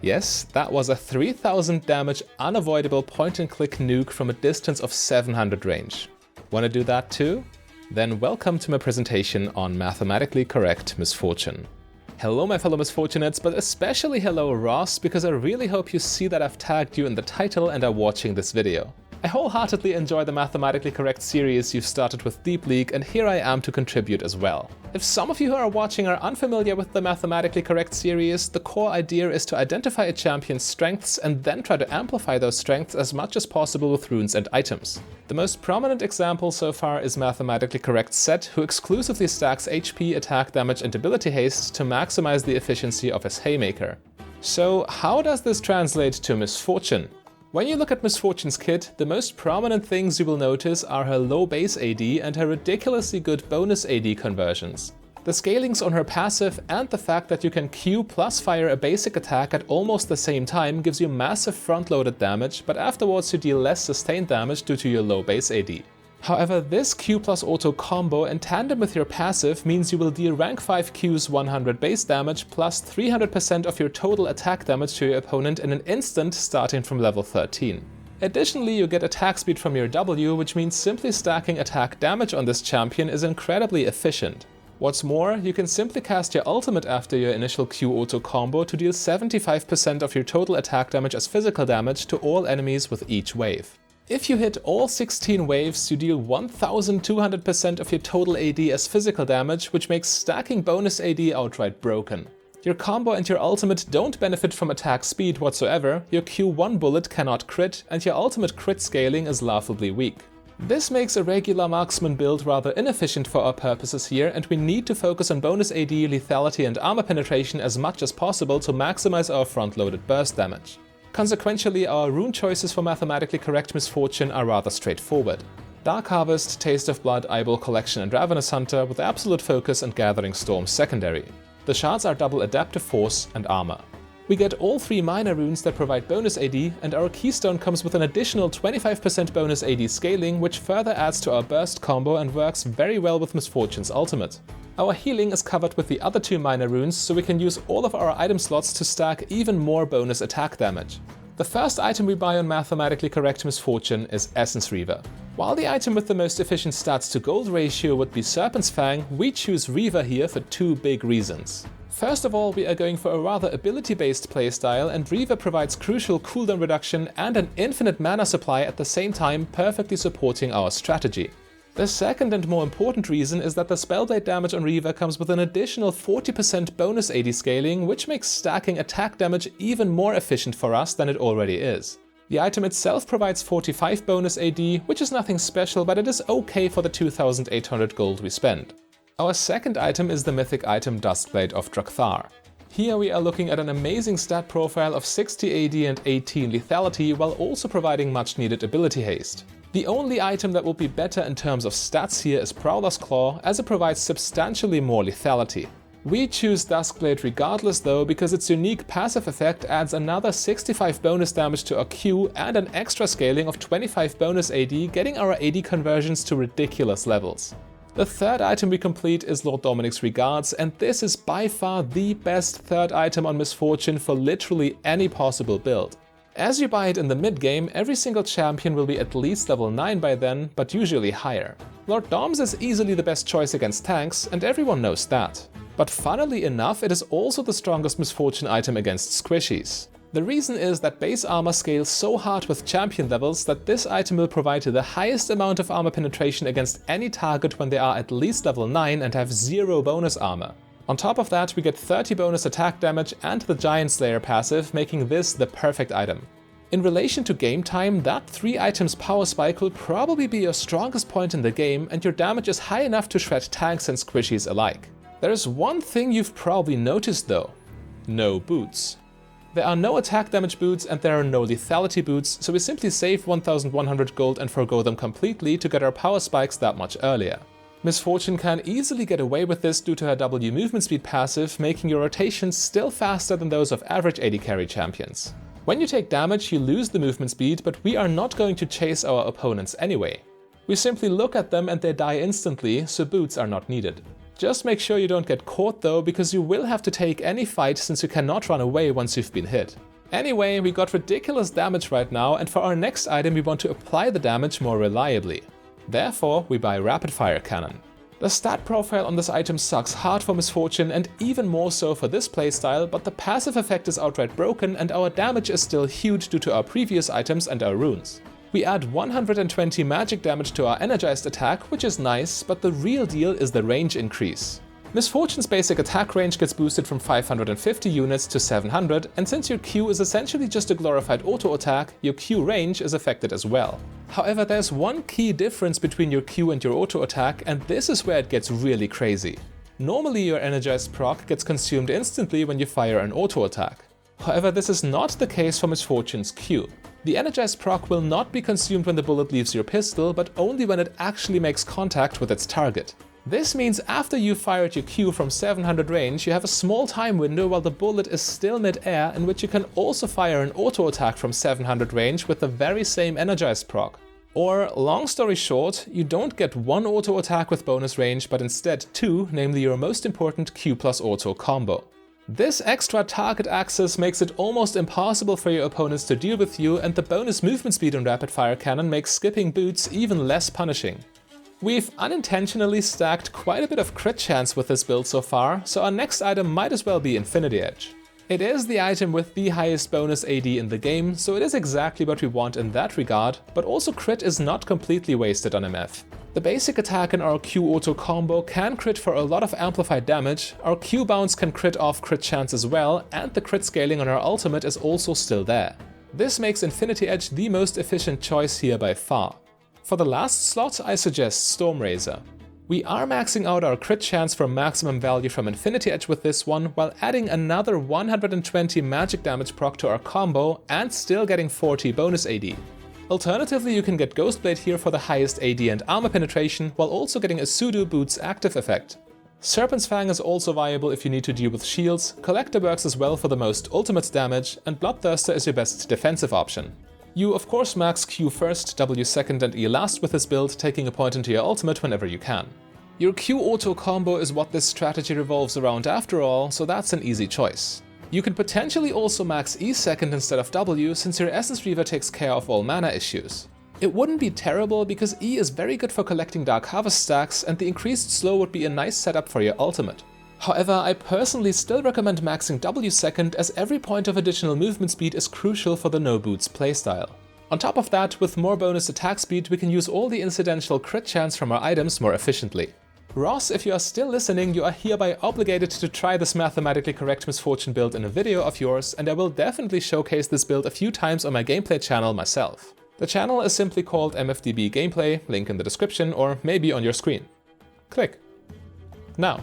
Yes, that was a 3000 damage unavoidable point-and-click nuke from a distance of 700 range. Wanna do that too? Then welcome to my presentation on mathematically correct misfortune. Hello my fellow misfortunates, but especially hello Ross, because I really hope you see that I've tagged you in the title and are watching this video. I wholeheartedly enjoy the mathematically correct series you've started with Deep League, and here I am to contribute as well. If some of you who are watching are unfamiliar with the mathematically correct series, the core idea is to identify a champion's strengths and then try to amplify those strengths as much as possible with runes and items. The most prominent example so far is mathematically correct Set, who exclusively stacks HP, attack damage and ability haste to maximize the efficiency of his Haymaker. So how does this translate to Misfortune? When you look at Misfortune's kit, the most prominent things you will notice are her low base AD and her ridiculously good bonus AD conversions. The scalings on her passive and the fact that you can Q plus fire a basic attack at almost the same time gives you massive front-loaded damage, but afterwards you deal less sustained damage due to your low base AD. However, this Q plus auto combo in tandem with your passive means you will deal rank 5 Q's 100 base damage plus 300% of your total attack damage to your opponent in an instant starting from level 13. Additionally, you get attack speed from your W, which means simply stacking attack damage on this champion is incredibly efficient. What's more, you can simply cast your ultimate after your initial Q auto combo to deal 75% of your total attack damage as physical damage to all enemies with each wave. If you hit all 16 waves, you deal 1200% of your total AD as physical damage, which makes stacking bonus AD outright broken. Your combo and your ultimate don't benefit from attack speed whatsoever, your Q1 bullet cannot crit, and your ultimate crit scaling is laughably weak. This makes a regular marksman build rather inefficient for our purposes here, and we need to focus on bonus AD, lethality and armor penetration as much as possible to maximize our front-loaded burst damage. Consequentially, our rune choices for mathematically correct Misfortune are rather straightforward. Dark Harvest, Taste of Blood, Eyeball Collection and Ravenous Hunter with Absolute Focus and Gathering Storm secondary. The shards are double Adaptive Force and Armor. We get all 3 minor runes that provide bonus AD, and our keystone comes with an additional 25% bonus AD scaling, which further adds to our burst combo and works very well with Misfortune's ultimate. Our healing is covered with the other 2 minor runes, so we can use all of our item slots to stack even more bonus attack damage. The first item we buy on mathematically correct Misfortune is Essence Reaver. While the item with the most efficient stats to gold ratio would be Serpent's Fang, we choose Reaver here for 2 big reasons. First of all, we are going for a rather ability-based playstyle, and Reaver provides crucial cooldown reduction and an infinite mana supply at the same time, perfectly supporting our strategy. The second and more important reason is that the Spellblade damage on Reaver comes with an additional 40% bonus AD scaling, which makes stacking attack damage even more efficient for us than it already is. The item itself provides 45 bonus AD, which is nothing special, but it is okay for the 2800 gold we spend. Our second item is the mythic item Duskblade of Drakthar. Here we are looking at an amazing stat profile of 60 AD and 18 lethality, while also providing much needed ability haste. The only item that will be better in terms of stats here is Prowler's Claw, as it provides substantially more lethality. We choose Duskblade regardless though, because its unique passive effect adds another 65 bonus damage to our Q and an extra scaling of 25 bonus AD, getting our AD conversions to ridiculous levels. The third item we complete is Lord Dominic's Regards, and this is by far the best third item on Misfortune for literally any possible build. As you buy it in the mid-game, every single champion will be at least level 9 by then, but usually higher. Lord Doms is easily the best choice against tanks, and everyone knows that. But funnily enough, it is also the strongest Misfortune item against squishies. The reason is that base armor scales so hard with champion levels that this item will provide the highest amount of armor penetration against any target when they are at least level 9 and have 0 bonus armor. On top of that, we get 30 bonus attack damage and the Giant Slayer passive, making this the perfect item. In relation to game time, that 3 items power spike will probably be your strongest point in the game, and your damage is high enough to shred tanks and squishies alike. There is one thing you've probably noticed though: no boots. There are no attack damage boots and there are no lethality boots, so we simply save 1100 gold and forgo them completely to get our power spikes that much earlier. Misfortune can easily get away with this due to her W movement speed passive, making your rotations still faster than those of average AD carry champions. When you take damage, you lose the movement speed, but we are not going to chase our opponents anyway. We simply look at them and they die instantly, so boots are not needed. Just make sure you don't get caught though, because you will have to take any fight since you cannot run away once you've been hit. Anyway, we got ridiculous damage right now, and for our next item we want to apply the damage more reliably. Therefore, we buy Rapid Fire Cannon. The stat profile on this item sucks hard for Misfortune and even more so for this playstyle, but the passive effect is outright broken and our damage is still huge due to our previous items and our runes. We add 120 magic damage to our energized attack, which is nice, but the real deal is the range increase. Misfortune's basic attack range gets boosted from 550 units to 700, and since your Q is essentially just a glorified auto attack, your Q range is affected as well. However, there's one key difference between your Q and your auto attack, and this is where it gets really crazy. Normally your energized proc gets consumed instantly when you fire an auto attack. However, this is not the case for Misfortune's Q. The energized proc will not be consumed when the bullet leaves your pistol, but only when it actually makes contact with its target. This means after you fired your Q from 700 range, you have a small time window while the bullet is still mid-air, in which you can also fire an auto attack from 700 range with the very same energized proc. Or, long story short, you don't get one auto attack with bonus range, but instead two, namely your most important Q plus auto combo. This extra target access makes it almost impossible for your opponents to deal with you, and the bonus movement speed on Rapid Fire Cannon makes skipping boots even less punishing. We've unintentionally stacked quite a bit of crit chance with this build so far, so our next item might as well be Infinity Edge. It is the item with the highest bonus AD in the game, so it is exactly what we want in that regard, but also crit is not completely wasted on MF. The basic attack in our Q auto combo can crit for a lot of amplified damage, our Q bounce can crit off crit chance as well, and the crit scaling on our ultimate is also still there. This makes Infinity Edge the most efficient choice here by far. For the last slot, I suggest Stormrazor. We are maxing out our crit chance for maximum value from Infinity Edge with this one, while adding another 120 magic damage proc to our combo and still getting 40 bonus AD. Alternatively, you can get Ghostblade here for the highest AD and armor penetration, while also getting a pseudo boots active effect. Serpent's Fang is also viable if you need to deal with shields, Collector works as well for the most ultimate damage, and Bloodthirster is your best defensive option. You of course max Q first, W second and E last with this build, taking a point into your ultimate whenever you can. Your Q auto combo is what this strategy revolves around after all, so that's an easy choice. You can potentially also max E second instead of W, since your Essence Reaver takes care of all mana issues. It wouldn't be terrible because E is very good for collecting Dark Harvest stacks, and the increased slow would be a nice setup for your ultimate. However, I personally still recommend maxing W second, as every point of additional movement speed is crucial for the no boots playstyle. On top of that, with more bonus attack speed, we can use all the incidental crit chance from our items more efficiently. Ross, if you are still listening, you are hereby obligated to try this mathematically correct Misfortune build in a video of yours, and I will definitely showcase this build a few times on my gameplay channel myself. The channel is simply called MFDB Gameplay, link in the description or maybe on your screen. Click. Now.